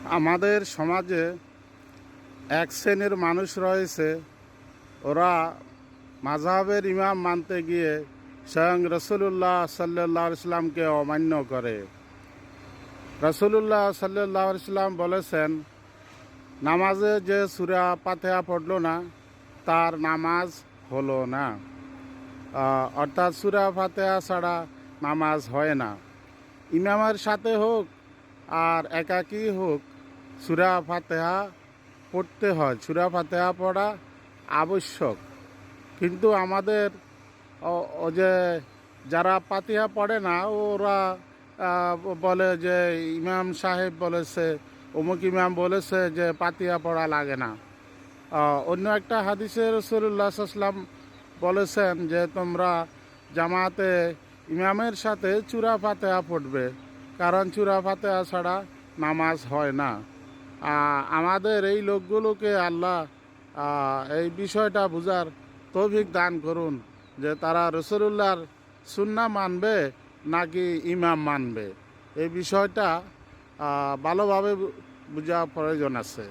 আমাদের সমাজে এক শ্রেণীর মানুষ রয়েছে, ওরা মাযহাবের ইমাম মানতে গিয়ে স্বয়ং রাসূলুল্লাহ সাল্লাল্লাহু আলাইহি সাল্লামকে অমান্য করে। রাসূলুল্লাহ সাল্লাল্লাহু আলাইহি সাল্লাম বলেছেন, নামাজে যে সূরা ফাতিহা পড়ল না তার নামাজ হলো না। অর্থাৎ সূরা ফাতিহা ছাড়া নামাজ হয় না। ইমামের সাথে হোক আর একাকী হোক, সূরা ফাতিহা পড়তে হয়। সূরা ফাতিহা পড়া আবশ্যক। কিন্তু আমাদের ও যে যারা ফাতিহা পড়ে না, ওরা বলে যে ইমাম সাহেব বলেছে, অমুক ইমাম বলেছে যে ফাতিহা পড়া লাগে না। অন্য একটা হাদিসে রাসূলুল্লাহ সাল্লাল্লাহু আলাইহি ওয়াসাল্লাম বলেছেন যে তোমরা জামাতে ইমামের সাথে সূরা ফাতিহা পড়বে, কারণ সূরা ফাতিহা ছাড়া নামাজ হয় না। আমাদের এই লোকগুলোকে আল্লাহ এই বিষয়টা বুঝার তৌফিক দান করুন যে তারা রাসূলুল্লাহর সুন্নাহ মানবে নাকি ইমাম মানবে। এই বিষয়টা ভালোভাবে বোঝা প্রয়োজন আছে।